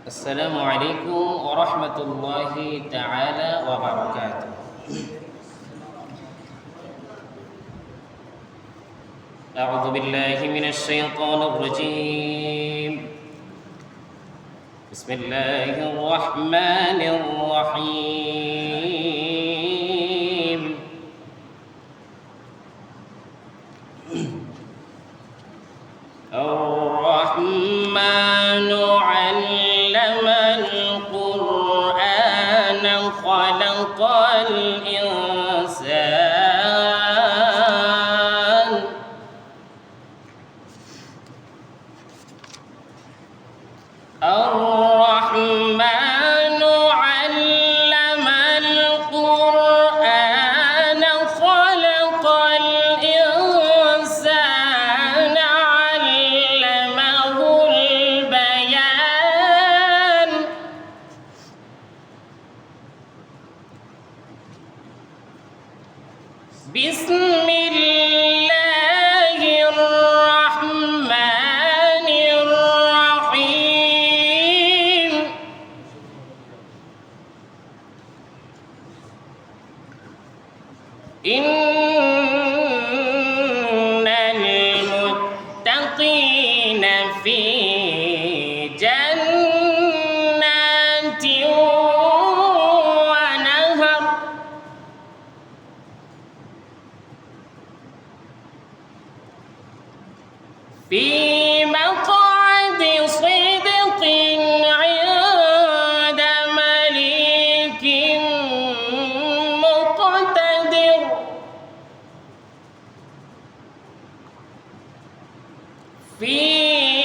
السلام عليكم ورحمة الله تعالى وبركاته. أعوذ بالله من الشيطان الرجيم. بسم الله الرحمن الرحيم. الرحمن علم القرآن خلق الإنسان الرحمن علم القرآن خلق الإنسان علمه البيان بسم الله الرحمن الرحيم. إن المتقين في جنات ونهر في مقعد صدق عند مليك مقتدر. في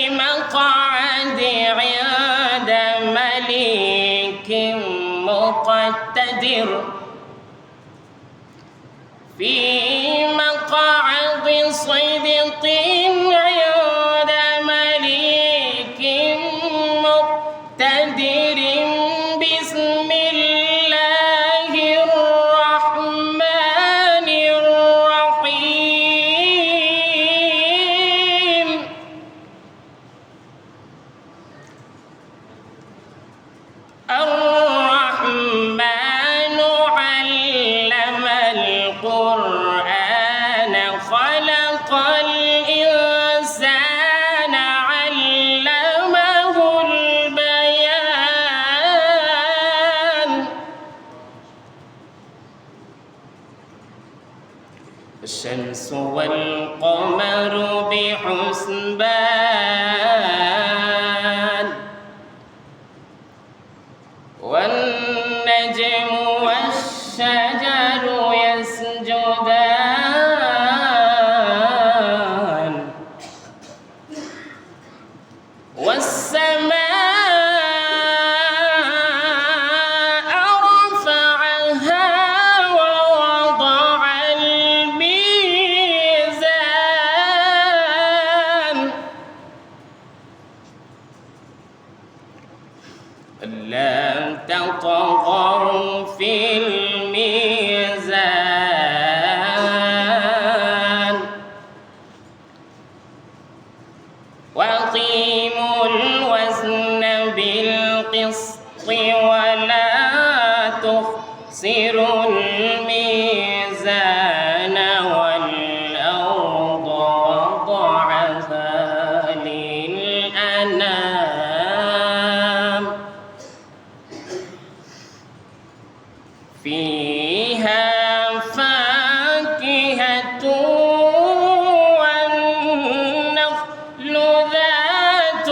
مقعد عند مليك مقتدر. في مقعد صدق عند مليك مقتدر. بسم الله الرحمن الرحيم. الرحمن علم القرآن خلق الإنسان علمه البيان. الشمس والقمر بحسبان والنجم والشجر يسجدان والسماء رفعها ووضع الميزان ألا تطغوا في الميزان وأقيموا الوزن بالقسط ولا تخسروا الميزان والأرض وضعها للأنام فيها فاكهة والنخل ذات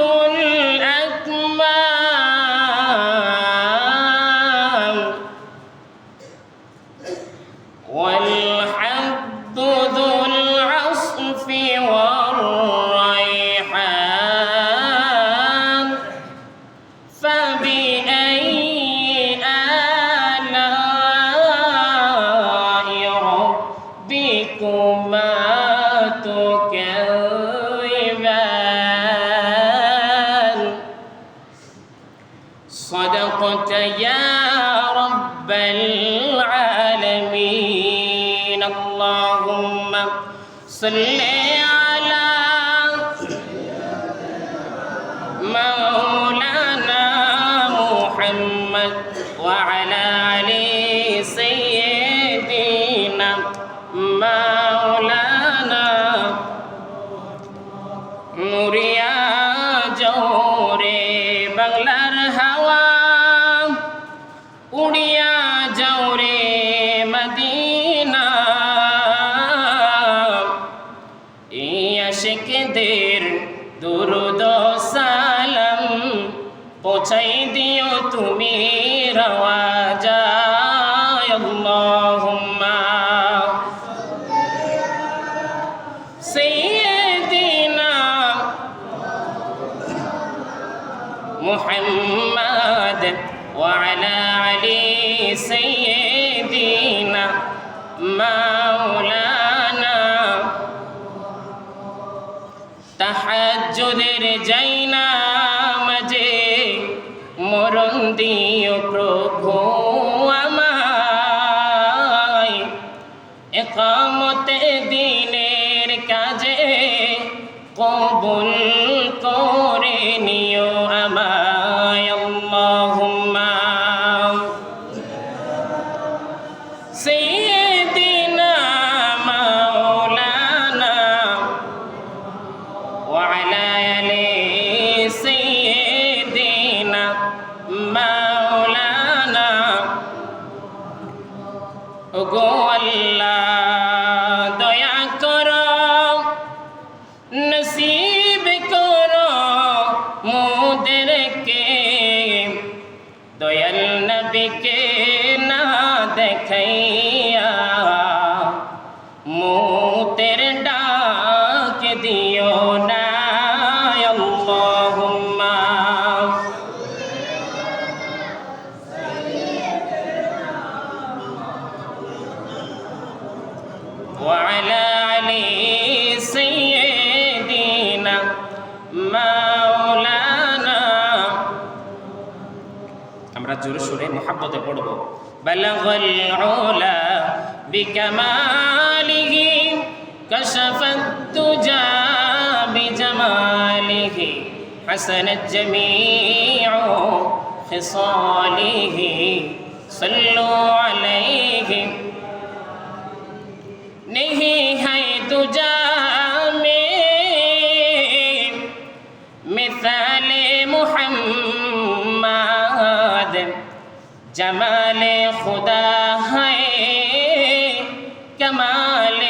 আশিকদের দুরুদ সালাম পৌঁছাই দিও তুমি রওয়াজায় আল্লাহুম্মা সাইয়্যিদিনা মুহাম্মাদ ওয়া আলা আলি সাইয়্যিদিনা মাওলানা তাহাজ্জুদের যাইনা মাঝে মরণ দিও প্রভু আমায় ইকামতে দ্বীনের কাজে কবুল করে নিও আমায় আল্লাহুম্মা সাইয়্যিদিনা মাওলানা ওয়া আলা আলি সাইয়্যিদিনা মাওলানা ওগো আল্লাহ দয়া করো নসিব করো মোদেরকে দয়াল নবীকে না দেখাইয়া মুতের ডাক দিও না আল্লাহুম্মা ওয়া আলা আলি সাইয়্যিদিনা মাওলানা। আমরা জোরে সোরে মুহাব্বতে পড়ব। বালাগাল উলা বিকামালিহি কাশাফাত তুজা বিজামালিহি হাসানাত জামিউ খিসালিহি সাল্লু আলাইহি नहीं है तुझा में मिसाल मुहम्मद जमाल खुदा है कमाल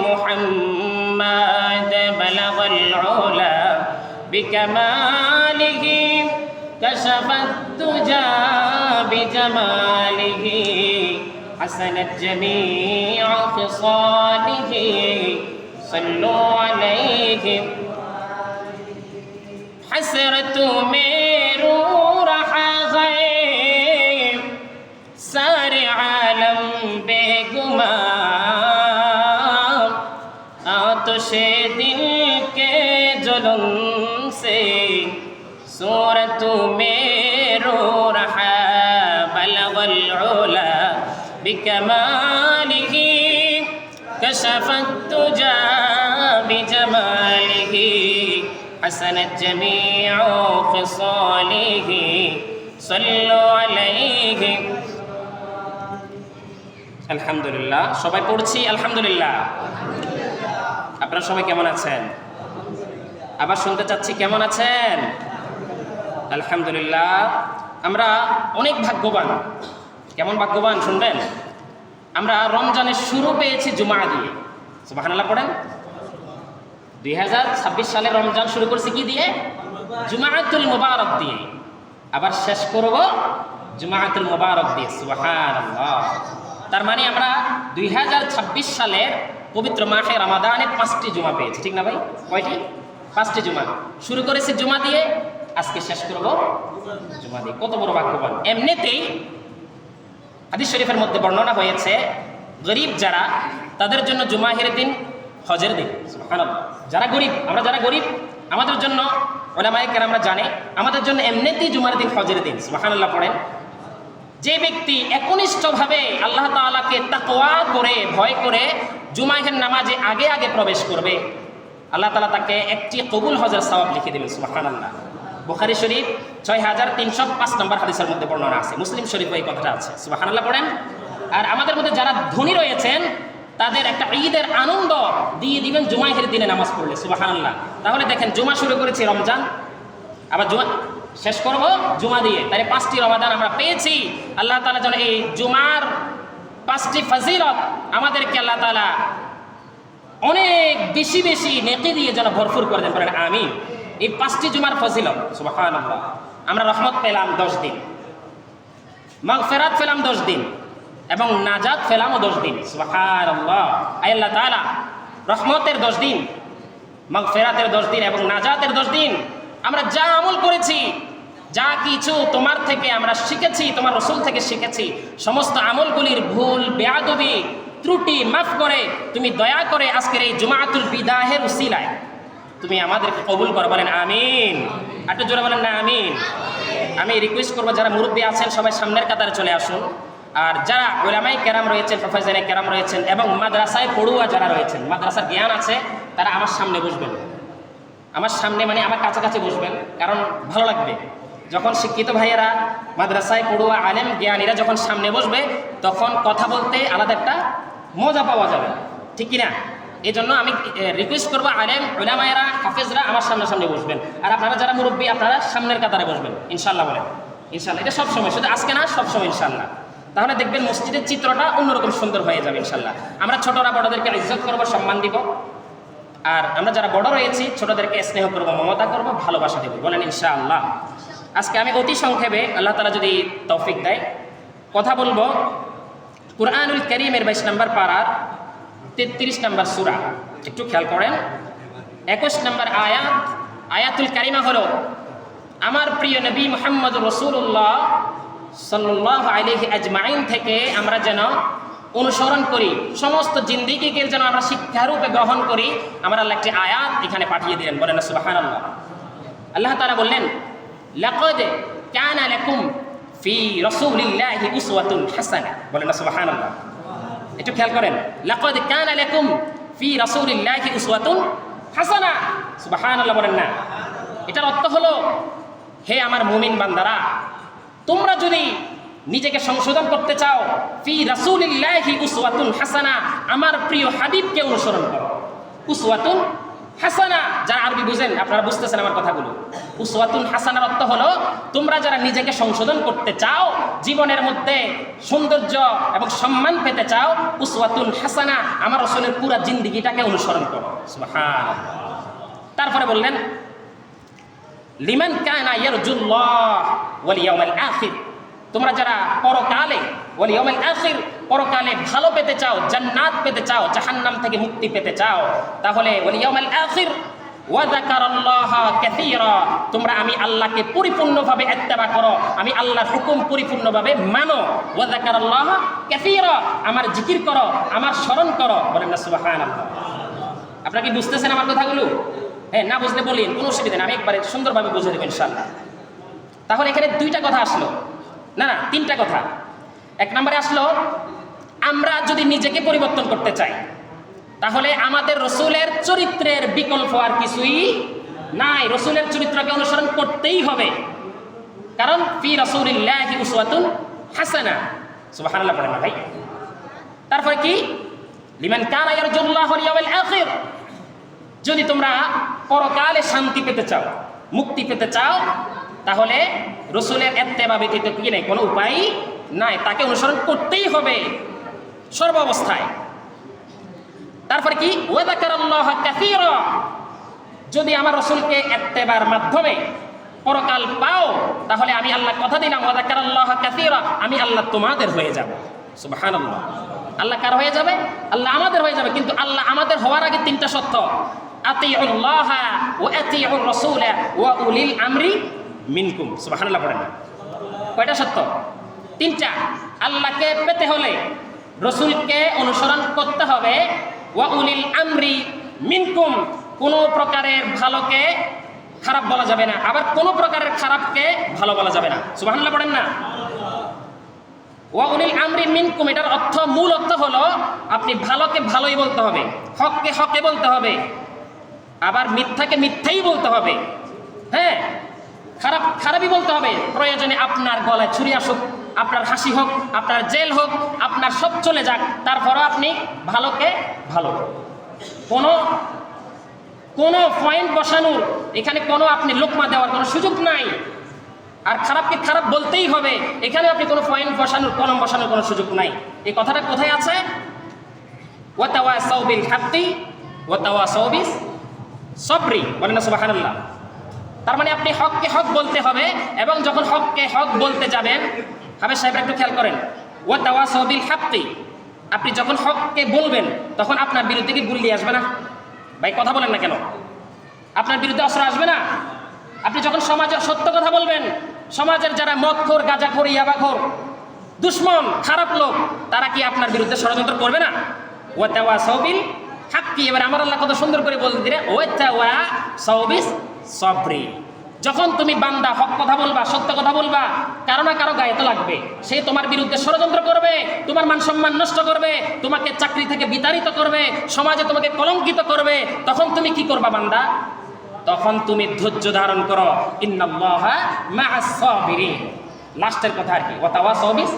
मुहम्मद बलगल उला बिकमालिही कशफत तुजा बिजमालिही حسنت جميع خصاله صلوا عليه حسرت میرو رہا ہے سارے عالم بے گمان آتش دل کے جلن سے صورت میرو رہا بلغ العلا بكماله كشف الدجى بجماله حسنت جميع خصاله صلوا عليه الحمد لله সবাই পড়ছি আলহামদুলিল্লাহ। আপনারা সবাই কেমন আছেন? আবার শুনতে চাচ্ছি কেমন আছেন? আলহামদুলিল্লাহ। আমরা অনেক ভাগ্যবান। কেমন ভাগ্যবান শুনবেন? আমরা রমজানের শুরু পেয়েছি জুমা দিয়ে। সুবহানাল্লাহ পড়েন। 2026 সালে রমজান শুরু করছি কি দিয়ে? জুমাআতুল মুবারক দিয়ে। আবার শেষ করব জুমাআতুল মুবারক দিয়ে। সুবহানাল্লাহ। তার মানে আমরা 2026 সালের পবিত্র মাহে রমাদানে 5টি জুমা পেয়েছি, ঠিক না ভাই? কয়টি? 5টি জুমা। শুরু করেছি জুমা দিয়ে, আজকে শেষ করব জুমা দিয়ে। কত বড় ভাগ্যবান! এমনিতেই হাদিস শরীফের মধ্যে বর্ণনা হয়েছে গরিব যারা, তাদের জন্য জুমাহের দিন হজের দিন। সুবহানাল্লাহ। যারা গরিব, আমরা যারা গরিব, আমাদের জন্য উলামায়ে কেরামরা জানে আমাদের জন্য এমনিতেই জুমার দিন হজের দিন। সুবহানাল্লাহ পড়েন। যে ব্যক্তি একনিষ্ঠভাবে আল্লাহ তাআলাকে তাকওয়া করে ভয় করে জুমাহের নামাজে আগে আগে প্রবেশ করবে, আল্লাহ তাআলা তাকে একটি কবুল হজের সওয়াব লিখে দেবেন। সুবহানাল্লাহ। বুখারী শরীফ 6305 নম্বর হাদিসের মধ্যে বর্ণনা আছে, মুসলিম শরীফে এই কথাটা আছে। সুবহানাল্লাহ পড়েন। আর আমাদের মধ্যে যারা ধনী রয়েছেন তাদের একটা ঈদের আনন্দ দিয়ে দিবেন জুমাহের দিনে নামাজ পড়লে। সুবহানাল্লাহ। তাহলে দেখেন, জুমা শুরু করেছি রমজান, আবার জুমা শেষ করব জুমা দিয়ে, তাই 5টি রমাদান আমরা পেয়েছি। আল্লাহ তাআলা যেন এই জুমার 5টি ফজিলত আমাদেরকে আল্লাহ তাআলা অনেক বেশি বেশি নেকি দিয়ে যেন ভরপুর করে দেন, বলেন আমিন। এই 5টি জুমার ফজিলত, সুবহানাল্লাহ। আমরা রহমত পেলাম 10 দিন, মাগফিরাত পেলাম 10 দিন, এবং নাজাত পেলামও 10 দিন, সুবহানাল্লাহ। আল্লাহ তাআলা রহমতের 10 দিন, মাগফিরাতের 10 দিন এবং নাজাতের 10 দিন আমরা যা আমল করেছি, যা কিছু তোমার থেকে আমরা শিখেছি, তোমার রাসূল থেকে শিখেছি, সমস্ত আমলগুলির ভুল বেয়াদবি ত্রুটি মাফ করে তুমি দয়া করে আজকের এই জুমাতুল বিদাহের উসিলায় তুমি আমাদেরকে কবুল করো, বলেন আমিন। একটু জোরে বলেন না আমিন। আমি রিকোয়েস্ট করবো যারা মুরব্বী আছেন সবাই সামনের কাতারে চলে আসুন, আর যারা উলামায়ে কেরাম রয়েছেন, প্রফেসরে কেরাম রয়েছেন এবং মাদ্রাসায় পড়ুয়া যারা রয়েছেন, মাদ্রাসার জ্ঞান আছে, তারা আমার সামনে বসবেন। আমার সামনে মানে আমার কাছাকাছি বসবেন, কারণ ভালো লাগবে যখন শিক্ষিত ভাইয়েরা, মাদ্রাসায় পড়ুয়া আলেম জ্ঞানীরা যখন সামনে বসবে, তখন কথা বলতে আলাদা একটা মজা পাওয়া যাবে, ঠিক কিনা? এই জন্য আমি রিকোয়েস্ট করবো আলেম উলামায়েরা হাফেজরা আমার সামনে বসবেন, আর আপনারা যারা মুরব্বী আপনারা সামনের কাতারে বসবেন, ইনশাল্লাহ বলেন ইনশাল্লাহ। এটা সবসময়, শুধু আজকে না, সবসময় ইনশাল্লাহ। তাহলে দেখবেন মসজিদের চিত্রটা অন্যরকম সুন্দর হয়ে যাবে ইনশাল্লাহ। আমরা ছোটরা বড়দেরকে ইজ্জত করবো, সম্মান দিব, আর আমরা যারা বড় রয়েছি ছোটদেরকে স্নেহ করবো, মমতা করবো, ভালোবাসা দেবো, বলেন ইনশাআল্লাহ। আজকে আমি অতি সংক্ষেপে, আল্লাহ তাআলা যদি তৌফিক দেয়, কথা বলবো কুরআনুল কারীমের 22 নম্বর পারার 33 নম্বর সূরা। একটু খেয়াল করেন, 21 নম্বর আয়াতুল কারিমা হলো, আমার প্রিয় নবী মুহাম্মদুর রাসূলুল্লাহ সাল্লাল্লাহু আলাইহি আজমাইন থেকে আমরা যেন অনুসরণ করি, সমস্ত জিন্দেগিকে যেন আমরা শিক্ষারূপে গ্রহণ করি, আমরা আল্লাহ একটি আয়াত এখানে পাঠিয়ে দিলেন, বলেন সুবহানাল্লাহ। আল্লাহ তাআলা বললেন, লাকাদ কানা লাকুম ফি রাসূলিল্লাহি উসওয়াতুন হাসানাহ, বলেন সুবহানাল্লাহ। একটু খেয়াল করেন, লাকাদ কানা লাকুম ফি রাসূলিল্লাহি উসওয়াতুন হাসানাহ, সুবহানাল্লাহ বলেন না। এটার অর্থ হলো, হে আমার মুমিন বান্দারা, তোমরা যদি নিজেকে সংশোধন করতে চাও, ফি রাসূলিল্লাহি উসওয়াতুন হাসানাহ, আমার প্রিয় হাবিবকে অনুসরণ করো। উসওয়াতুন হাসানা, যারা আরবি বুঝেন আপনারা বুঝতেছেন আমার কথাগুলো। উসওয়াতুন হাসানার অর্থ হলো, তোমরা যারা নিজেকে সংশোধন করতে চাও, জীবনের মধ্যে সৌন্দর্য এবং সম্মান পেতে চাও, উসওয়াতুন হাসানা, আমার রাসূলের পুরো জিন্দেগিটাকে অনুসরণ করো, সুবহানাল্লাহ। তারপরে বললেন, লিমান কানা ইয়ারজুল্লাহ ওয়াল ইয়াউমাল আখির, তোমরা যারা পরকালে, ওয়াল ইয়াউমাল আখির, পরকালে ভালো পেতে চাও, জান্নাত পেতে চাও, জাহান্নাম থেকে মুক্তি পেতে চাও, তাহলে ওয়াল ইয়াউমাল আখির ওয়া যাকারাল্লাহা কাসীরা, তোমরা আমি আল্লাহকে পরিপূর্ণভাবে ইত্তেবা করো, আমি আল্লাহর হুকুম পরিপূর্ণভাবে মানো। ওয়া যাকারাল্লাহা কাসীরা, আমার জিকির করো, আমার স্মরণ করো, বলেন না সুবহানাল্লাহ। আপনারা কি বুঝতেছেন আমার কথাগুলো? হ্যাঁ, না বুঝলে বলেন, কোনো অসুবিধা নেই, আমি একবারে সুন্দরভাবে বুঝিয়ে দেবো ইনশাআল্লাহ। তাহলে এখানে 2টা কথা আসলো, না 3টা কথা। 1 নম্বরে আসলো, আমরা যদি নিজেকে পরিবর্তন করতে চাই, তাহলে আমাদের রাসূলের চরিত্রের বিকল্প আর কিছুই নাই, রাসূলের চরিত্রকে অনুসরণ করতেই হবে, কারণ ফি রাসূলিল্লাহি উসওয়াতুন হাসানাহ, সুবহানাল্লাহ বলেন না ভাই। তারপরে কি, লিমান কানা ইয়ারজুল্লাহ ওয়াল ইয়াউমাল আখির, যদি তোমরা পরকালে শান্তি পেতে চাও, মুক্তি পেতে চাও, তাহলে রাসূলের ইত্তেবা ব্যতীত কি নাই, কোনো উপায় নাই, তাকে অনুসরণ করতেই হবে সর্বাবস্থায়। তারপরে কি, ওয়া যাকারাল্লাহা কাসীরা, যদি আমার রাসূলকে ইত্তেবার মাধ্যমে পরকাল পাও, তাহলে আমি আল্লাহ কথা দিলাম, ওয়া যাকারাল্লাহা কাসীরা, আমি আল্লাহ তোমাদের হয়ে যাব, সুবহানাল্লাহ। আল্লাহ কার হয়ে যাবে? আল্লাহ আমাদের হয়ে যাবে, কিন্তু আল্লাহ আমাদের হওয়ার আগে 3টা শর্ত, আতিউল্লাহ ওয়া আতিউর রাসূল ওয়া উলিল আমরি মিনকুম, সুবহানাল্লাহ পড়েন না। কয়টা শর্ত? 3টা। আল্লাহকে পেতে হলে রাসূলকে অনুসরণ করতে হবে, ওয়া উলিল আমরি মিনকুম, কোনো প্রকারের ভালোকে খারাপ বলা যাবে না, আবার কোনো প্রকারের খারাপকে ভালো বলা যাবে না, সুবহানাল্লাহ পড়েন না। ওয়া উলিল আমরি মিনকুম, এটার অর্থ, মূল অর্থ হলো, আপনি ভালোকে ভালোই বলতে হবে, হককে হকে বলতে হবে, আবার মিথ্যাকে মিথ্যাই বলতে হবে, হ্যাঁ, খারাপ খারাপই বলতে হবে। প্রয়োজনে আপনার গলায় ছুরি আসুক, আপনার হাসি হোক, আপনার জেল হোক, আপনার সব চলে যাক, তারপরও আপনি ভালোকে ভালো, কোনো পয়েন্ট বসানোর এখানে কোনো আপনি লোকমা দেওয়ার কোনো সুযোগ নাই, আর খারাপকে খারাপ বলতেই হবে, এখানে আপনি কোনো পয়েন্ট বসানোর, কলম বসানোর কোনো সুযোগ নাই। এই কথাটা কোথায় আছে? ওয়া তাওয়াসাউ বিল হাক্কি ওয়া তাওয়াসাউ বিস সবরি, বলেন না সুবহানাল্লাহ। তার মানে আপনি হককে হক বলতে হবে, এবং যখন হককে হক বলতে যাবেন, হাফেজ সাহেব একটু খেয়াল করেন, ওয়া তাওয়াসাউ বিল হাক্কি, আপনি যখন হককে বলবেন তখন আপনার বিরুদ্ধে কি গুলি আসবে না? ভাই কথা বলেন না কেন? আপনার বিরুদ্ধে অস্ত্র আসবে না? আপনি যখন সমাজের সত্য কথা বলবেন, সমাজের যারা মদখোর, গাঁজাখোর, ইয়াবাখোর, দুশ্মন, খারাপ লোক, তারা কি আপনার বিরুদ্ধে ষড়যন্ত্র করবে না? ওয়া তাওয়াসাউ বিল হাক্কি। এবার আমার আল্লাহ কত সুন্দর করে বলতে দিলে, ওয়া তাওয়াসাউ বিস সবরি। যখন তুমি বান্দা হক কথা বলবা, সত্য কথা বলবা, কারো না কারো গায়ে তো লাগবে, সে তোমার বিরুদ্ধে ষড়যন্ত্র করবে, তোমার মান সম্মান নষ্ট করবে, তোমাকে চাকরি থেকে বিতাড়িত করবে, সমাজে তোমাকে কলঙ্কিত করবে। তখন তুমি কি করবা বান্দা? তখন তুমি ধৈর্য ধারণ করো, ইন্নাল্লাহা মা'আস সাবিরিন। লাস্টের কথা আর কি, ওয়া তাওয়াসাউ বিস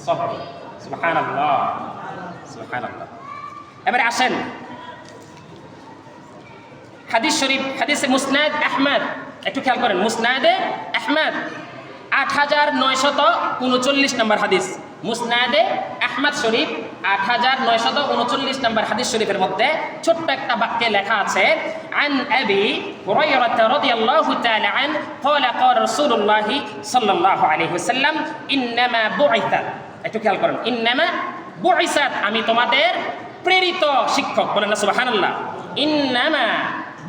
সবরি। সুবহানাল্লাহ, সুবহানাল্লাহ। এবারে আসেন হাদিস শরীফ, হাদিসে মুসনাদ আহমদ, একটু খেয়াল করেন, মুসনাদে আহমদ 8939 নম্বর হাদিস। মুসনাদে আহমদ শরীফ 8939 নম্বর হাদিস শরীফের মধ্যে ছোট্ট একটা বাক্যে লেখা আছে, আন আবি হুরায়রা রাদিয়াল্লাহু তাআলা আন ক্বালা ক্বালা রাসূলুল্লাহ সাল্লাল্লাহু আলাইহি ওয়াসাল্লাম ইন্নামা বুইসাত, একটু খেয়াল করেন, ইন্নামা বুইসাত, আমি তোমাদের প্রেরিত শিক্ষক, বলেন না সুবহানাল্লাহ। ইন্নামা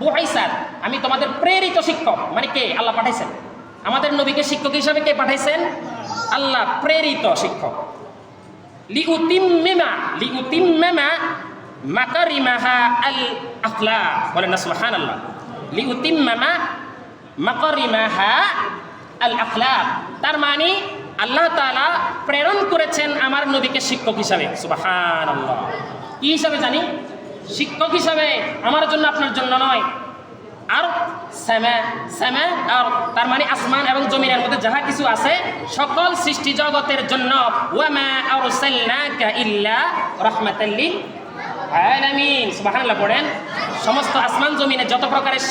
বুইসাত, আমি তোমাদের প্রেরিত শিক্ষক, মানে কে? আল্লাহ পাঠাইছেন আমাদের নবীকে শিক্ষক হিসাবে। কে পাঠাইছেন? আল্লাহ, প্রেরিত শিক্ষক। লিউতিম্মিমা মাকারিমাহা আল আখলাক, বলেন না সুবহানাল্লাহ। লিউতিম্মিমা মাকারিমাহা আল আখলাক, তার মানে আল্লাহ তাআলা প্রেরণ করেছেন আমার নবীকে শিক্ষক হিসাবে। সুবহানাল্লাহ। কি হিসাবে জানি? শিক্ষক হিসাবে, আমার জন্য, আপনার জন্য নয়। আর সামা আর তার মানে আসমান এবং জমিনের মধ্যে যাহা কিছু আছে সকল সৃষ্টি জগতের জন্য। ওয়া মা আরসালনাকা ইল্লা রাহমাতাল লিল আলামিন। সুবহানাল্লাহ পড়েন। সমস্ত আসমান জমিনে যত প্রকারের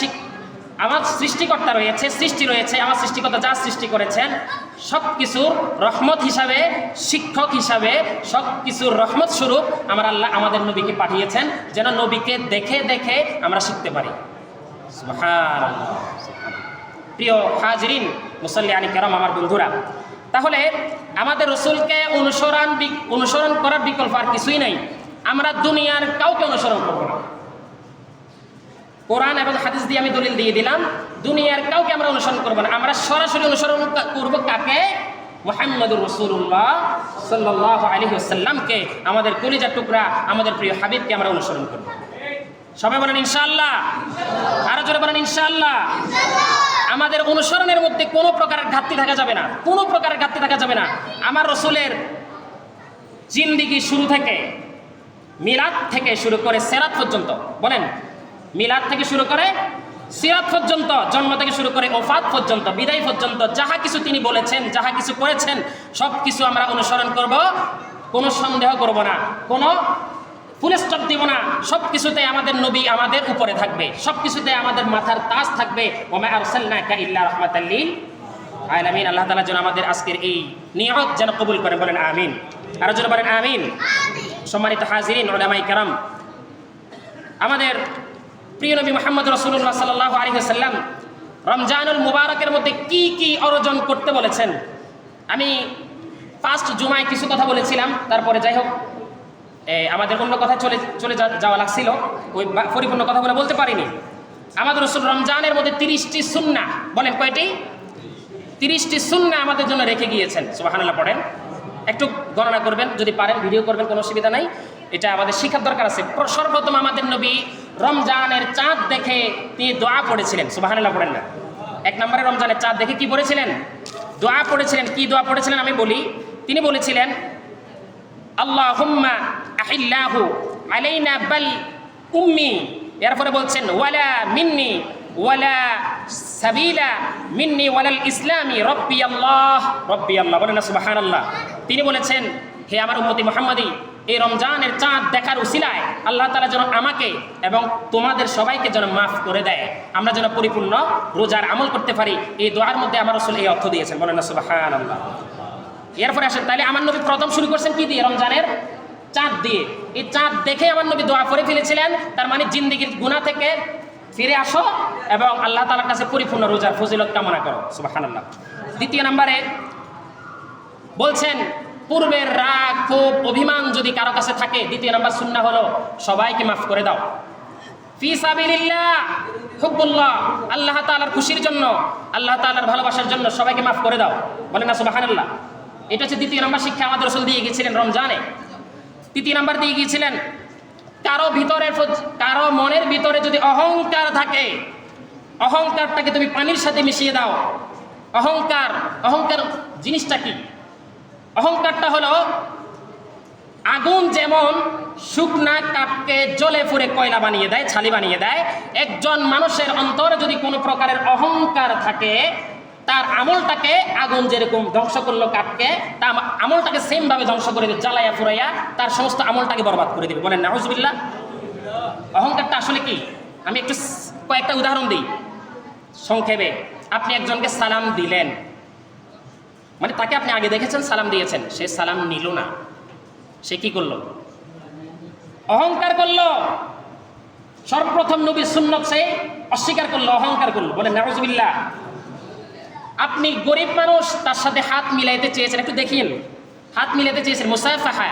আমার সৃষ্টিকর্তা রয়েছে, সৃষ্টি রয়েছে, আমার সৃষ্টিকর্তা যা সৃষ্টি করেছেন সব কিছুর রহমত হিসাবে, শিক্ষক হিসাবে, সব কিছুর রহমত স্বরূপ আমার আল্লাহ আমাদের নবীকে পাঠিয়েছেন, যেন নবীকে দেখে দেখে আমরা শিখতে পারি। সুবহানাল্লাহ। প্রিয় হাজিরিন, মুসাল্লিয়ানি কেরাম, আমার বন্ধুরা, তাহলে আমাদের রসুলকে অনুসরণ করার বিকল্প আর কিছুই নাই। আমরা দুনিয়ার কাউকে অনুসরণ করব না। কোরআন এবং হাদিস দিয়ে আমি দলিল দিয়ে দিলাম, দুনিয়ার কাউকে আমরা অনুসরণ করব না। আমরা সরাসরি অনুসরণ করব কাকে? মুহাম্মদুর রাসূলুল্লাহ সাল্লাল্লাহু আলাইহি ওয়াসাল্লামকে, আমাদের কলিজার টুকরা, আমাদের প্রিয় হাবিবকে আমরা অনুসরণ করব। সবাই বলেন ইনশাআল্লাহ। আরো জোরে বলেন ইনশাআল্লাহ। আমাদের অনুসরণের মধ্যে কোনো প্রকারের ঘাটতি থাকা যাবে না, কোনো প্রকারের ঘাটতি থাকা যাবে না। আমার রসুলের জিন্দিগি শুরু থেকে, মিলাদ থেকে শুরু করে সিরাত পর্যন্ত, বলেন, মিলাদ থেকে শুরু করে সিরাত পর্যন্ত, জন্ম থেকে শুরু করে ওফাত পর্যন্ত, বিদায় পর্যন্ত, যাহা কিছু তিনি বলেছেন, যাহা কিছু করেছেন, সব কিছু আমরা অনুসরণ করব, কোনো সন্দেহ করব না, কোনো ফুল স্টপ দিব না। সব কিছুতে আমাদের নবী আমাদের উপরে থাকবে, সব কিছুতে আমাদের মাথার তাজ থাকবে। ওয়া মা আরসালনাকা ইল্লা রাহমাতাল লিল আলামিন। আল্লাহ তাআলা যেন আমাদের আজকের এই নিয়ত যেন কবুল করেন, বলেন আমিন। আরো যেন বলেন আমিন। সম্মানিত হাজিরিন, উলামায়ে কেরাম, আমাদের প্রিয় নবী মুহাম্মদ রাসূলুল্লাহ সাল্লাল্লাহু আলাইহি ওয়াসাল্লাম রমজানুল মুবারকের মধ্যে কি কি অর্জন করতে বলেছেন। আমি ফার্স্ট জুমায় কিছু কথা বলেছিলাম, তারপরে যাই হোক আমাদের অন্য কথা চলে যাওয়া লাগছিল, ওই পরিপূর্ণ কথা বলতে পারিনি। আমাদের রাসূল রমজানের মধ্যে 30টি সুন্নাহ, বলেন কয়টি? 30টি সুন্নাহ আমাদের জন্য রেখে গিয়েছেন। সুবহানাল্লাহ পড়েন। একটু গণনা করবেন, যদি পারেন ভিডিও করবেন, কোনো অসুবিধা নাই। এটা আমাদের শিক্ষার দরকার আছে। সর্বপ্রথম আমাদের নবী রমজানের চাঁদ দেখে তিনি দোয়া পড়েছিলেন। সুবহানাল্লাহ পড়েন না। 1 নম্বরে রমজানের চাঁদ দেখে কি পড়েছিলেন? দোয়া পড়েছিলেন। কি দোয়া পড়েছিলেন আমি বলি। তিনি বলেছিলেন, আল্লাহুম্মা আহিল্লাহু আলাইনা বাল উম্মি, এরপরে বলছেন ওয়ালা মিন্নি ওয়ালা সাবিলা মিন্নি ওয়ালাল ইসলামি রব্বি আল্লাহ, রব্বি আল্লাহ, বলেন না সুবহানাল্লাহ। তিনি বলেছেন, হে আমার উম্মতি মুহাম্মাদি, এই রমজানের চাঁদ দেখার উসিলায় আল্লাহ তাআলা যেন আমাকে এবং তোমাদের সবাইকে যেন মাফ করে দেয়, আমরা যেন পরিপূর্ণ রোজার আমল করতে পারি। এই দোয়ার মধ্যে আমার রাসূল এই অর্থ দিয়েছেন, বলেন না সুবহানাল্লাহ। এরপরে আসেন, তাহলে আমার নবী প্রথম শুরু করছেন কি দিয়ে? রমজানের চাঁদ দিয়ে। এই চাঁদ দেখে আমার নবী দোয়া করে ফেলেছিলেন, তার মানে জিন্দেগির গুনাহ থেকে ফিরে আসো এবং আল্লাহ তাআলার কাছে পরিপূর্ণ রোজার ফজিলত কামনা করো। সুবহানাল্লাহ। দ্বিতীয় নম্বরে বলছেন, পূর্বের রাগ ক্ষোভ অভিমান যদি কারো কাছে থাকে, দ্বিতীয় নাম্বার সুন্নাহ হলো সবাইকে মাফ করে দাও। ফি সাবিলিল্লাহ হুব্বুল্লাহ, আল্লাহ তাআলার খুশির জন্য, আল্লাহ তাআলার ভালোবাসার জন্য সবাইকে মাফ করে দাও। বলেন না সুবহানাল্লাহ। এটা হচ্ছে দ্বিতীয় নাম্বার শিক্ষা আমাদের রাসূল দিয়ে গিয়েছিলেন রমজানে। তৃতীয় নাম্বার দিয়ে গিয়েছিলেন, কারো মনের ভিতরে যদি অহংকার থাকে, অহংকারটাকে তুমি পানির সাথে মিশিয়ে দাও। অহংকার জিনিসটা কি? অহংকারটা হলো আগুন যেমন শুকনা কাঠকে জ্বলে পুড়ে কয়লা বানিয়ে দেয়, ছালি বানিয়ে দেয়, একজন মানুষের অন্তরে যদি কোনো প্রকারের অহংকার থাকে, তার আমলটাকে আগুন যেরকম ধ্বংস করলো কাঠকে, তার আমলটাকে সেম ভাবে ধ্বংস করে দেবে, জ্বালাইয়া ফুরাইয়া তার সমস্ত আমলটাকে বরবাদ করে দেবে। বলেন নাউজুবিল্লাহ। অহংকারটা আসলে কি? আমি একটু কয়েকটা উদাহরণ দিই সংক্ষেপে। আপনি একজনকে সালাম দিলেন, মানে তাকে আপনি আগে দেখেছেন, সালাম দিয়েছেন, সে সালাম নিল না, সে কি করলো? অহংকার করলো। সর্বপ্রথম নবীর সুন্নত সে অস্বীকার করলো, অহংকার করলো। বলেন নাউজুবিল্লাহ। আপনি গরিব মানুষ, তার সাথে হাত মিলাইতে চেয়েছেন, একটু দেখিন, হাত মিলাইতে চেয়েছেন, মুসাফাহা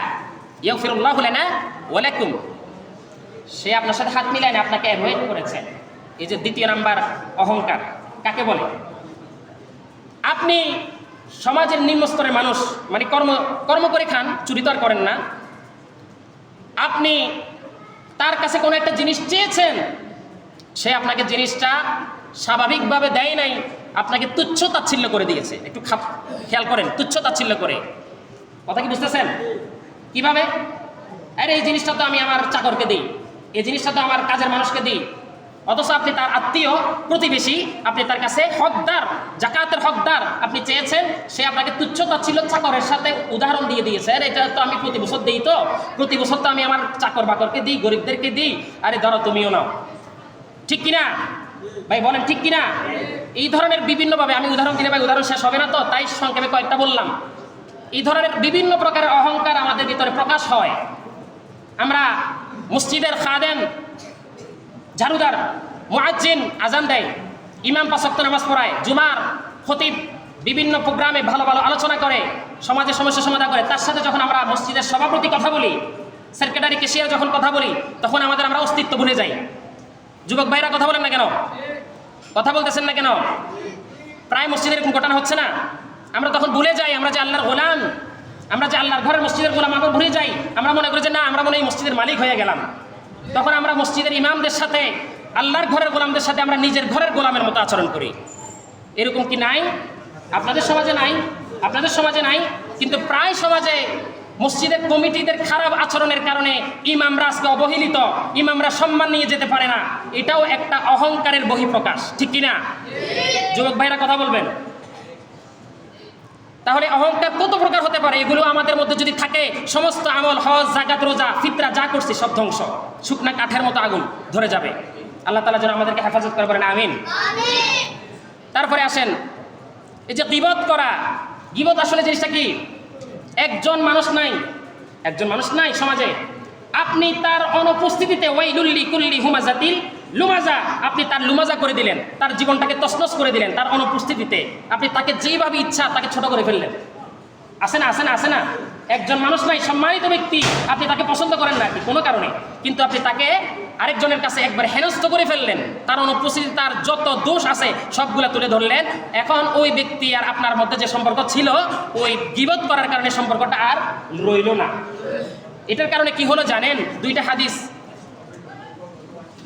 ইয়াগফিরুল্লাহু লানা ওয়া লাকুম, সে আপনার সাথে হাত মিলায় না, আপনাকে অ্যাভয়েড করেছে। এই যে দ্বিতীয় নাম্বার অহংকার কাকে বলে? আপনি সমাজের নিম্ন স্তরের মানুষ, মানে কর্ম করে খান, চুরি তো আর করেন না। আপনি তার কাছে কোনো একটা জিনিস চেয়েছেন, সে আপনাকে জিনিসটা স্বাভাবিকভাবে দেয় নাই, আপনাকে তুচ্ছ তাচ্ছিল্য করে দিয়েছে। একটু খেয়াল করেন, তুচ্ছ তাচ্ছিল্য করে। কথা কি বুঝতেছেন? কিভাবে? আরে এই জিনিসটা তো আমি আমার চাকরকে দিই, এই জিনিসটা তো আমার কাজের মানুষকে দিই, অথচ আপনি তার আত্মীয় প্রতিবেশী, আপনি তার কাছে হকদার, জাকাতের হকদার আপনি চেয়েছেন, সে আপনাকে তুচ্ছ তাচ্ছিল্য চাকরের সাথে উদাহরণ দিয়ে দিয়েছে। আরে এটা তো আমি প্রতি বছর দিই, তো প্রতি বছর তো আমি আমার চাকর বাকরকে দিই, গরিবদেরকে দিই, আরে ধরো তুমিও নাও। ঠিক কিনা ভাই? বলেন ঠিক কিনা? এই ধরনের বিভিন্নভাবে, আমি উদাহরণ দিলে ভাই উদাহরণ শেষ হবে না, তো তাই সংক্ষেপে কয়েকটা বললাম। এই ধরনের বিভিন্ন প্রকারের অহংকার আমাদের ভিতরে প্রকাশ হয়। আমরা মসজিদের খাদেম, ঝাড়ুদার, মুয়াজ্জিন আজান দেয়, ইমাম 5 ওয়াক্ত নামাজ পড়ায়, জুমার খতিব বিভিন্ন প্রোগ্রামে ভালো ভালো আলোচনা করে, সমাজের সমস্যা সমাধান করে, তার সাথে যখন আমরা মসজিদের সভাপতি কথা বলি, সেক্রেটারি কেশিয়ার যখন কথা বলি, তখন আমরা অস্তিত্ব ভুলে যাই। যুবক ভাইরা কথা বলেন না কেন? কথা বলতেছেন না কেন? প্রায় মসজিদের এরকম ঘটনা হচ্ছে না? আমরা তখন ভুলে যাই আমরা যে আল্লাহর গোলাম, আমরা যে আল্লাহর ঘরের মসজিদের গোলাম, আমরা ভুলে যাই। আমরা মনে করি যে না, আমরা মনে হয় মসজিদের মালিক হয়ে গেলাম। তখন আমরা মসজিদের ইমামদের সাথে, আল্লাহর ঘরের গোলামদের সাথে আমরা নিজের ঘরের গোলামের মতো আচরণ করি। এরকম কি নাই? আপনাদের সমাজে নাই? আপনাদের সমাজে নাই, কিন্তু প্রায় সমাজে মসজিদের কমিটিদের খারাপ আচরণের কারণে ইমামরা আজকে অবহেলিত, ইমামরা সম্মান নিয়ে যেতে পারে না। এটাও একটা অহংকারের বহিঃপ্রকাশ। ঠিক কিনা? যুবক ভাইরা কথা বলবেন। তাহলে অহংকার কত প্রকার হতে পারে? এগুলো আমাদের মধ্যে যদি থাকে, সমস্ত আমল, হজ, যাকাত, রোজা, ফিতরা যা করছি সব ধ্বংস, শুকনা কাঠের মতো আগুন ধরে যাবে। আল্লাহ তাআলা যেন আমাদেরকে হেফাজত করে, বলেন আমিন। তারপরে আসেন, এই যে গীবত করা, গীবত আসলে জিনিসটা কি? একজন মানুষ নাই সমাজে, আপনি তার অনুপস্থিতিতে ওয়াইলুল লিকুল্লি হুমাজাতিল লুমাজা, আপনি তার লুমাজা করে দিলেন, তার জীবনটাকে তছনছ করে দিলেন, তার অনুপস্থিতিতে আপনি তাকে যেভাবে ইচ্ছা তাকে ছোট করে ফেললেন। আসে না? একজন মানুষ নাই, সম্মানিত ব্যক্তি, আপনি তাকে পছন্দ করেন না কোনো কারণে, কিন্তু আপনি তাকে আরেকজনের কাছে একবার হেনস্থ করে ফেললেন, তার অনুপস্থিতি, তার যত দোষ আছে সবগুলো তুলে ধরলেন। এখন ওই ব্যক্তি আর আপনার মধ্যে যে সম্পর্ক ছিল, ওই গীবত করার কারণে সম্পর্কটা আর রইল না। এটার কারণে কি হলো জানেন? 2টা হাদিস,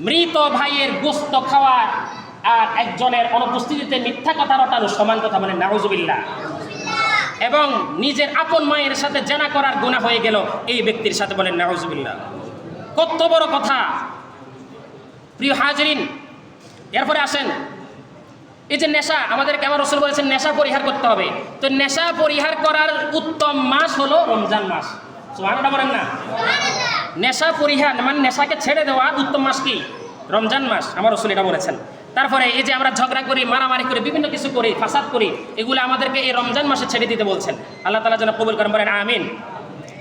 মৃত ভাইয়ের গোস্ত খাওয়া আর একজনের অনুপস্থিতিতে মিথ্যা কথা রটানো সমান কথা, মানে নাউজুবিল্লাহ। এবং নিজের আপন মায়ের সাথে জেনা করার গুনাহ হয়ে গেল এই ব্যক্তির সাথে, বলেন নাউজুবিল্লাহ। কত বড় কথা প্রিয় হাজরিন। এরপরে আসেন, এই যে নেশা, আমাদেরকে আমার রাসূল বলেছেন নেশা পরিহার করতে হবে। তো নেশা পরিহার করার উত্তম মাস হলো রমজান মাস। সুবহানাল্লাহ বলেন না? নেশা পরিহার মানে নেশাকে ছেড়ে দেওয়ার উত্তম মাস কি? রমজান মাস। আমার রাসূল এটা বলেছেন। তারপরে এই যে আমরা ঝগড়া করি, মারামারি করি, বিভিন্ন কিছু করি, ফাসাদ করি, এগুলো আমাদেরকে এই রমজান মাসে ছেড়ে দিতে বলছেন। আল্লাহ তাআলা যেন কবুল করেন, বলেন আমিন।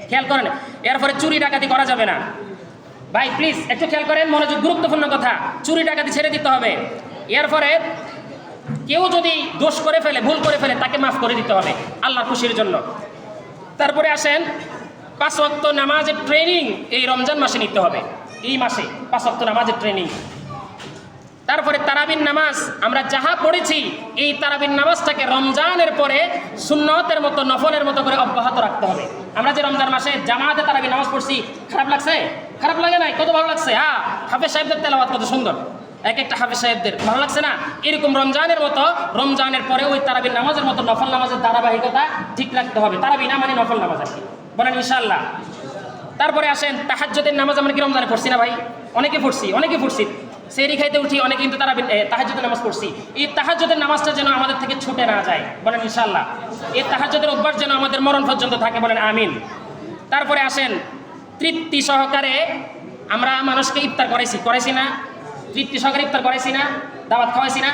খেয়াল করেন। এরপরে চুরি ডাকাতি করা যাবে না ভাই, প্লিজ একটু খেয়াল করেন, মনোযোগ, গুরুত্বপূর্ণ কথা। চুরি ডাকাতি ছেড়ে দিতে হবে। এরপরে কেউ যদি দোষ করে ফেলে, ভুল করে ফেলে, তাকে মাফ করে দিতে হবে আল্লাহর খুশির জন্য। তারপরে আসেন 5 ওয়াক্ত নামাজের ট্রেনিং এই রমজান মাসে নিতে হবে। এই মাসে 5 ওয়াক্ত নামাজের ট্রেনিং। তারপরে তারাবির নামাজ আমরা যাহা পড়েছি, এই তারাবির নামাজটাকে রমজানের পরে সুন্নতের মতো, নফলের মতো করে অব্যাহত রাখতে হবে। আমরা যে রমজান মাসে জামাতে তারাবির নামাজ পড়ছি, খারাপ লাগছে? খারাপ লাগে নাই, কত ভালো লাগছে। হ্যাঁ, হাফেজ সাহেবদের তেলাওয়াত কত সুন্দর, এক একটা হাফেজ সাহেবদের, ভালো লাগছে না? এরকম রমজানের মতো, রমজানের পরে ওই তারাবির নামাজের মতো নফল নামাজের ধারাবাহিকতা ঠিক রাখতে হবে। তারাবি না মানে নফল নামাজ আর কি, বলেন ইনশাআল্লাহ। তারপরে আসেন তাহাজ্জুদের নামাজ আমরা কি রমজানে পড়ছি না ভাই? অনেকে পড়ছি। সেহরি খাইতে উঠি অনেকে কিন্তু তারা তাহাজ্জুদের নামাজ পড়ছি। এই তাহাজ্জুদের নামাজটা যেন আমাদের থেকে ছুটে না যায়, বলেন ইনশাআল্লাহ। এই তাহাজ্জুদের অভ্যাস যেন আমাদের মরণ পর্যন্ত থাকে, বলেন আমিন। তারপরে আসেন তৃপ্তি সহকারে আমরা মানুষকে ইফতার করাইছি না? তৃপ্তি সহকারে ইফতার করাইছি না? দাওয়াত খাওয়াইছি না?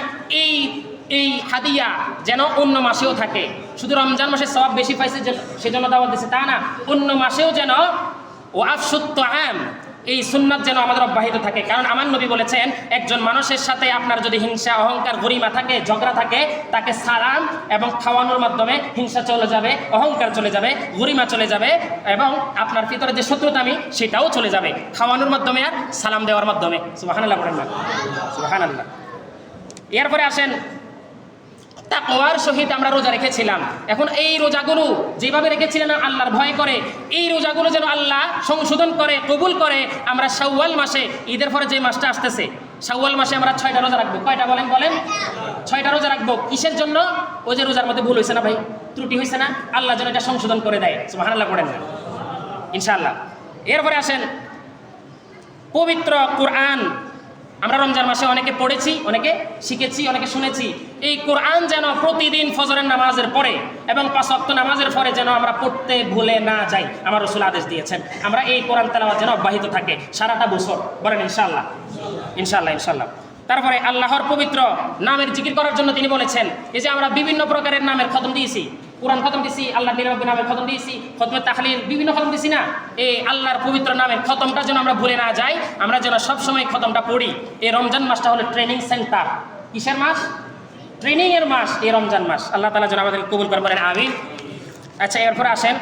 এই হাদিয়া যেন অন্য মাসেও থাকে। শুধু রমজান মাসে সওয়াব বেশি পাইছে সেজন্য দাওয়াত দিচ্ছে তা না, অন্য মাসেও যেন ও আফসুত আম, এই সুন্নাত যেন আমাদের অব্যাহত থাকে। কারণ আমার নবী বলেছেন, একজন মানুষের সাথে আপনার যদি হিংসা, অহংকার, গরিমা থাকে, ঝগড়া থাকে, তাকে সালাম এবং খাওয়ানোর মাধ্যমে হিংসা চলে যাবে, অহংকার চলে যাবে, গরিমা চলে যাবে, এবং আপনার ভিতরে যে শত্রুতামি সেটাও চলে যাবে খাওয়ানোর মাধ্যমে আর সালাম দেওয়ার মাধ্যমে। সুবহানাল্লাহ, সুবহানাল্লাহ। এরপরে আসেন তাকওয়ার সহিত আমরা রোজা রেখেছিলাম। এখন এই রোজাগুলো যেভাবে রেখেছিলেন আল্লাহর ভয় করে, এই রোজাগুলো যেন আল্লাহ সংশোধন করে, কবুল করে। আমরা শাওয়াল মাসে, ঈদের পরে যে মাসটা আসতেছে, শাওয়াল মাসে আমরা 6টা রোজা রাখবো। কয়টা বলেন? 6টা রোজা রাখবো। কিসের জন্য? ওই যে রোজার মধ্যে ভুল হয়েছে না ভাই, ত্রুটি হয়েছে না, আল্লাহ যেন এটা সংশোধন করে দেয়। সুবহানাল্লাহ পড়েন না ইনশাআল্লাহ। এরপরে আসেন পবিত্র কোরআন আমরা রমজান মাসে অনেকে পড়েছি, অনেকে শিখেছি, অনেকে শুনেছি। এই কোরআন যেন প্রতিদিন ফজরের নামাজের পরে এবং 5 ওয়াক্ত নামাজের পরে যেন আমরা পড়তে ভুলে না যাই। আমার রাসূল আদেশ দিয়েছেন আমরা এই কোরআন তেলাওয়াত যেন অব্যাহত থাকে সারাটা বছর, বলেন ইনশাআল্লাহ, ইনশাআল্লাহ, ইনশাআল্লাহ। তারপরে আল্লাহর পবিত্র নামের জিকির করার জন্য তিনি বলেছেন, এই যে আমরা বিভিন্ন প্রকারের নামের খতম দিয়েছি, কোরআন খতম দিয়েছি, আল্লাহর নিরানব্বই নামের খতম দিয়েছি, খতমে তাহলিল, বিভিন্ন খতম দিয়েছি না? এই আল্লাহর পবিত্র নামের খতমটা যেন আমরা ভুলে না যাই, আমরা যেন সবসময় খতমটা পড়ি। এই রমজান মাসটা হলো ট্রেনিং সেন্টার। কিসের মাস? ট্রেনিং এর মাস এই রমজান মাস। আল্লাহ তাআলা যেন আমাদের কবুল করেন, বলেন আমিন। আচ্ছা, এরপরে আসেন,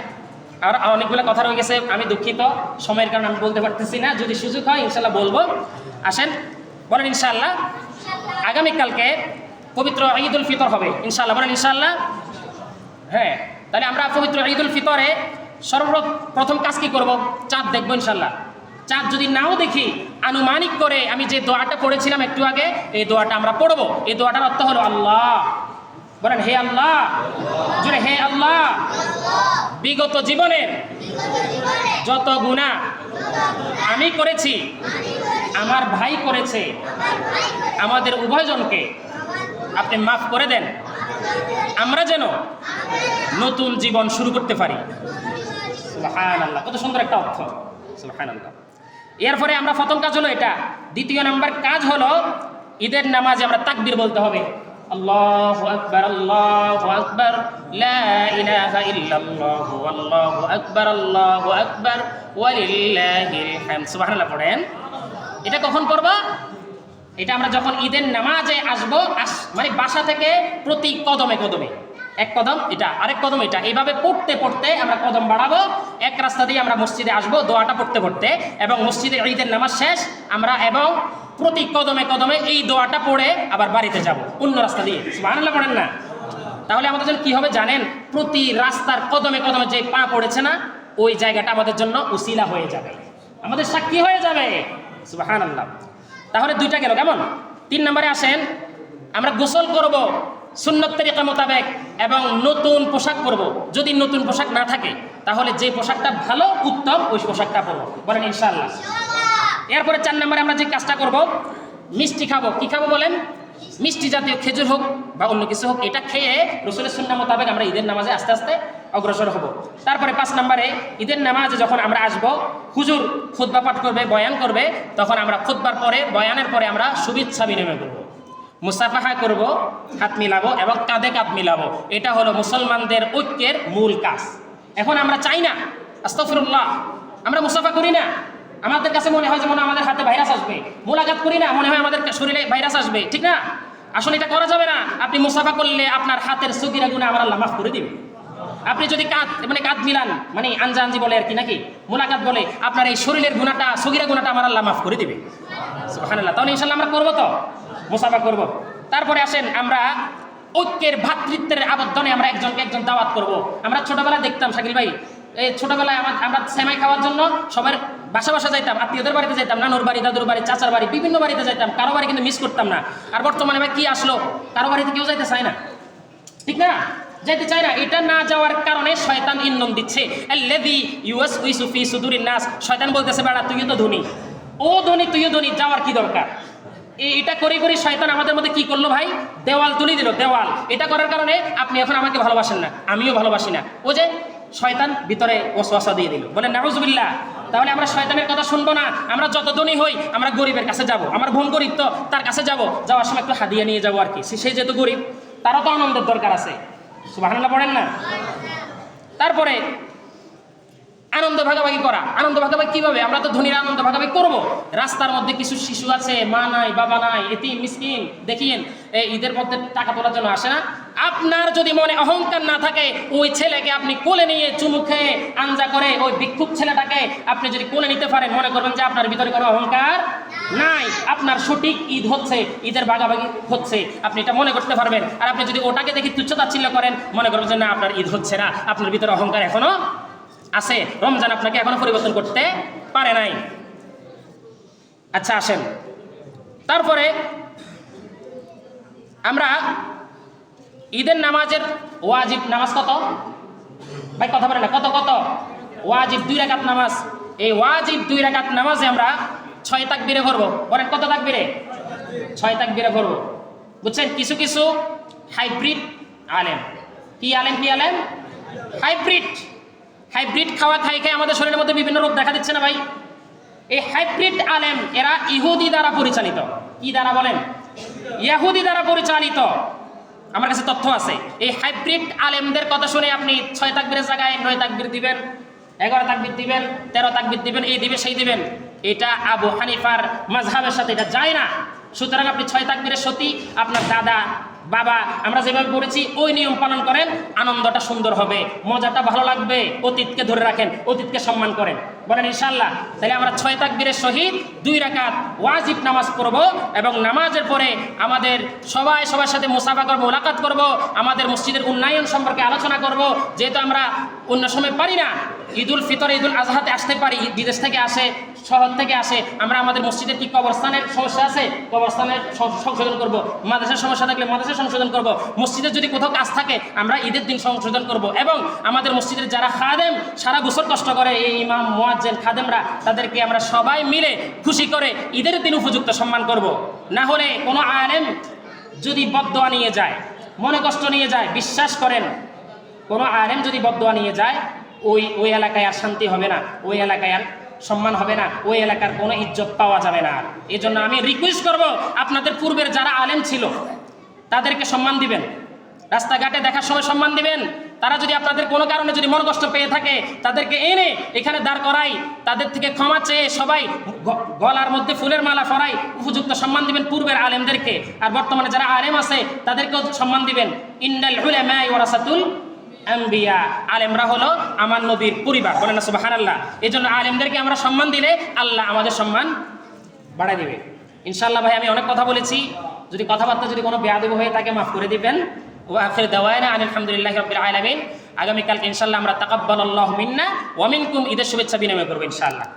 আর অনেকগুলো কথা রয়ে গেছে, আমি দুঃখিত, সময়ের কারণে আমি বলতে পারতেছি না। যদি সুযোগ হয় ইনশাআল্লাহ বলবো। আসেন, বলেন ইনশাআল্লাহ। আগামীকালকে পবিত্র ঈদুল ফিতর হবে ইনশাআল্লাহ, বলেন ইনশাআল্লাহ। হ্যাঁ, তাহলে আমরা পবিত্র ঈদুল ফিতরে সর্বপ্রথম কাজ কি করব? চাঁদ দেখবো ইনশাআল্লাহ। চাঁদ যদি নাও দেখি, আনুমানিক করে আমি যে দোয়াটা পড়েছিলাম একটু আগে, এই দোয়াটা আমরা পড়বো। এই দোয়াটার অর্থ হলো, আল্লাহ, বলেন হে আল্লাহ, জোরে হে আল্লাহ, বিগত জীবনের যত গুনাহ আমি করেছি, আমার ভাই করেছে, আমাদের উভয়জনকে আপনি মাফ করে দেন, আমরা যেন নতুন জীবন শুরু করতে পারি। সুবহানাল্লাহ, কত সুন্দর একটা অর্থ, সুবহানাল্লাহ। এরপরে আমরা প্রথম কাজ হলো এটা। দ্বিতীয় নাম্বার কাজ হলো ঈদের নামাজে আমরা তাকবীর বলতে হবে। আল্লাহু আকবার, আল্লাহু আকবার, লা ইলাহা ইল্লাল্লাহু আল্লাহু আকবার ওয়ালিল্লাহিল হামদ। সুবহানাল্লাহ পড়েন। এটা কখন করব? এটা আমরা যখন ঈদের নামাজে আসবো, মানে বাসা থেকে প্রতি কদমে কদমে, এক কদম এটা, আরেক কদম এটা, এইভাবে পড়তে পড়তে আমরা কদম বাড়াবো। এক রাস্তা দিয়ে আমরা মসজিদে আসবো দোয়াটা পড়তে পড়তে, এবং মসজিদে ঈদের নামাজ শেষ আমরা এবং প্রতি কদমে কদমে এই দোয়াটা পড়ে আবার বাড়িতে যাব অন্য রাস্তা দিয়ে। সুবহানাল্লাহ পড়েন না? তাহলে আমাদের জন্য কি হবে জানেন? প্রতি রাস্তার কদমে কদমে যে পা পড়েছে না, ওই জায়গাটা আমাদের জন্য উসিলা হয়ে যাবে, আমাদের সাক্ষী হয়ে যাবে। সুবহানাল্লাহ। তাহলে 2টা গেল, কেমন? 3 নম্বরে আসেন, আমরা গোসল করব সুন্নত তরিকা মোতাবেক এবং নতুন পোশাক পরব। যদি নতুন পোশাক না থাকে তাহলে যে পোশাকটা ভালো, উত্তম, ওই পোশাকটা পরব, বলেন ইনশাআল্লাহ। এরপরে 4 নম্বরে আমরা যে কাজটা করব, মিষ্টি খাবো। কি খাবো বলেন? মিষ্টি জাতীয়, খেজুর হোক বা অন্য কিছু হোক, এটা খেয়ে রাসূলের সুন্নাহ মোতাবেক আমরা ঈদের নামাজে আস্তে আস্তে অগ্রসর হব। তারপরে 5 নম্বরে ঈদের নামাজে যখন আমরা আসব, হুজুর খুতবা পাঠ করবে, বয়ান করবে, তখন আমরা খুতবার পরে, বয়ানের পরে আমরা শুভেচ্ছা বিনিময় করব, মুসাফাহা করব, হাত মিলাবো এবং কাঁধে কাঁধ মিলাবো। এটা হলো মুসলমানদের ঐক্যের মূল কাজ। এখন আমরা চাই না আস্তাগফিরুল্লাহ। আমরা মুসাফা করি না, আমাদের কাছে মনে হয় যেমন আমাদের হাতে ভাইরাস আসবে। মোলাকাত করি না, মনে হয় আমাদের শরীরে ভাইরাস আসবে, ঠিক না? আসলে এটা করা যাবে না। আপনি মুসাফা করলে আপনার হাতের সগীরা গুনাহ আমার আল্লাহ মাফ করে দিবে। আপনি যদি কাঁধ মিলান, মানে আঞ্জি বলে আর কি, নাকি মোলাকাত বলে, আপনার এই শরীরের গুনাহটা, সগীরা গুনাহটা আমার আল্লাহ মাফ করে দিবে। সুবহানাল্লাহ। তাহলে ইনশাআল্লাহ আমরা করবো তো, মুসাফা করব। তারপরে আসেন আমরা ঐক্যের ভ্রাতৃত্বের আবদ্ধনে আমরা একজনকে একজন দাওয়াত করব। আমরা ছোটবেলায় দেখতাম শাকিল ভাই, এই ছোটবেলায় আমরা সেমাই খাওয়ার জন্য সবার বাসা যাইতাম, আত্মীয়দের বাড়িতে যাইতাম, নানুর বাড়ি, দাদুর বাড়ি, চাচার বাড়ি, বিভিন্ন বাড়িতে যাইতাম। কারো বাড়ি কিন্তু মিস করতাম না। আর বর্তমানে ভাই কি আসলো, কারো বাড়িতে কেউ যাইতে চায় না, ঠিক না? যাইতে চায় না। এটা না যাওয়ার কারণে শয়তান ইন্ধন দিচ্ছে। আল্লাযী ইউওয়াসউইসু ফি সুদুরিন নাস। শয়তান বলতেছে, বেড়া তুইও তো ধনী, ও ধনী, তুইও ধনী, যাওয়ার কি দরকার? এটা করে শয়তান আমাদের মধ্যে কি করলো ভাই, দেওয়াল তুলে দিল, দেওয়াল। এটা করার কারণে আপনি এখন আমাকে ভালোবাসেন না, আমিও ভালোবাসি না। ও যে শয়তান ভিতরে ওয়াসওয়াসা দিয়ে দিল, বলেন নাউজুবিল্লাহ। তাহলে আমরা শয়তানের কথা শুনবো না। আমরা যত ধনী হই আমরা গরিবের কাছে যাব, আমার বোন গরিব তো তার কাছে যাব, যাওয়ার সময় একটু হাদিয়া নিয়ে যাবো আর কি। সে যেহেতু গরিব, তারও তো আনন্দের দরকার আছে। সুবহানাল্লাহ পড়েন না? তারপরে আনন্দ ভাগাভাগি করা। আনন্দ ভাগাভাগি কিভাবে? আমরা তো ধনীরা আনন্দ ভাগাভাগি করব। রাস্তার মধ্যে কিছু শিশু আছে, মা নাই, বাবা নাই, এতিম মিসকিন, দেখিয়েন এই ঈদের মধ্যে টাকা তোলার জন্য আসে না। আপনার যদি মনে অহংকার না থাকে, ওই ছেলেকে আপনি কোলে নিয়ে চুমু খেয়ে আঞ্জা করে ওই ভিক্ষুক ছেলেটাকে আপনি যদি কোলে নিতে পারেন, মনে করবেন যে আপনার ভিতরে কোনো অহংকার নাই, আপনার সঠিক ঈদ হচ্ছে, ঈদের ভাগাভাগি হচ্ছে, আপনি এটা মনে করতে পারবেন। আর আপনি যদি ওটাকে দেখি তুচ্ছতাচ্ছিল্য করেন, মনে করবেন যে না, আপনার ঈদ হচ্ছে না, আপনার ভিতরে অহংকার এখনো আছে, রমজান আপনাকে এখনো পরিবর্তন করতে পারে নাই। আচ্ছা আসেন, তারপরে আমরা ঈদের নামাজের ওয়াজিব নামাজ কত ভাই, কথা বলেন না, কত ওয়াজিব 2 রাকাত নামাজ। এই ওয়াজিব 2 রাকাত নামাজে আমরা 6 তাকবীরে পড়বো। বলেন কত তাকবীরে? 6 তাকবীরে পড়বো। বুঝছেন? কিছু কিছু হাইব্রিড আলেম, কি আলেম হাইব্রিড খাওয়া খাই আমাদের শরীরের মধ্যে বিভিন্ন রোগ দেখা দিচ্ছে না ভাই। এই হাইব্রিড আলেম এরা ইহুদি দ্বারা পরিচালিত। কি দ্বারা বলেন? ইহুদি দ্বারা পরিচালিত। আমার কাছে তথ্য আছে। এই হাইব্রিড আলেমদের কথা শুনে আপনি 6 তাকবীরের জায়গায় 9 তাকবীর দিবেন, 11 তাকবীর দিবেন, 13 তাকবীর দিবেন, এই দিবে সেই দিবেন। এটা আবু হানিফার মাযহাবের সাথে এটা যায় না। সুতরাং আপনি 6 তাকবীরের সতী আপনার দাদা বাবা আমরা যেভাবে পড়েছি ওই নিয়ম পালন করেন, আনন্দটা সুন্দর হবে, মজাটা ভালো লাগবে। অতীতকে ধরে রাখেন, অতীতকে সম্মান করেন, বলেন ইনশাআল্লাহ। তাহলে আমরা 6 তাকবীরের সহিত 2 রাকাত ওয়াজিব নামাজ পড়ব এবং নামাজের পরে আমাদের সবার সাথে মুসাফা করব, মোলাকাত করব, আমাদের মসজিদের উন্নয়ন সম্পর্কে আলোচনা করব। যেহেতু আমরা অন্য সময় পারি না, ঈদুল ফিতর, ঈদুল আজহাতে আসতে পারি, বিদেশ থেকে আসে, শহর থেকে আসে, আমরা আমাদের মসজিদের কি কবরস্থানের সমস্যা আছে, কবরস্থানের সংশোধন করব, মাদ্রাসার সমস্যা থাকলে মাদ্রাসা সংশোধন করব, মসজিদের যদি কোথাও কাজ থাকে আমরা ঈদের দিন সংশোধন করব। এবং আমাদের মসজিদের যারা খাদেম সারা বছর কষ্ট করে, এই ইমাম মুয়াজ্জিন খাদেমরা, তাদেরকে আমরা সবাই মিলে খুশি করে ঈদের দিন উপযুক্ত সম্মান করব। না হলে কোনো আলেম যদি বদদোয়া নিয়ে যায়, মনে কষ্ট নিয়ে যায়, বিশ্বাস করেন কোনো আলেম যদি বদদোয়া নিয়ে যায়, ওই এলাকায় আর শান্তি হবে না, ওই এলাকায় আর সম্মান হবে না, ওই এলাকার কোনো ইজ্জত পাওয়া যাবে না। এই জন্য আমি রিকোয়েস্ট করব, আপনাদের পূর্বের যারা আলেম ছিল তাদেরকে সম্মান দিবেন, রাস্তাঘাটে দেখার সময় সম্মান দিবেন। তারা যদি আপনাদের কোনো কারণে যদি মন কষ্ট পেয়ে থাকে, তাদেরকে এনে এখানে দাঁড় করাই, তাদের থেকে ক্ষমা চেয়ে সবাই গলার মধ্যে ফুলের মালা পরাই উপযুক্ত সম্মান দিবেন পূর্বের আলেমদেরকে। আর বর্তমানে যারা আলেম আছে তাদেরকেও সম্মান দিবেন। ইন্নাল উলামা ওয়ারাসাতুল আম্বিয়া, আলেমরা হলো আমার নবীর পরিবার, বলেন না সুবহানাল্লাহ। এই জন্য আলেমদেরকে আমরা সম্মান দিলে আল্লাহ আমাদের সম্মান বাড়ায় দিবে ইনশাআল্লাহ। ভাই আমি অনেক কথা বলেছি, যদি কথাবার্তা যদি কোনো বেয়াদবি হয়ে থাকে মাফ করে দিবেন। ওয়া আখির দাওয়ানা আলহামদুলিল্লাহি রাব্বিল আলামিন। আগামীকালকে ইনশাআল্লাহ আমরা তাকাব্বালাল্লাহু মিন্না ওয়া মিনকুম ঈদের শুভেচ্ছা বিনিময় করব ইনশাআল্লাহ।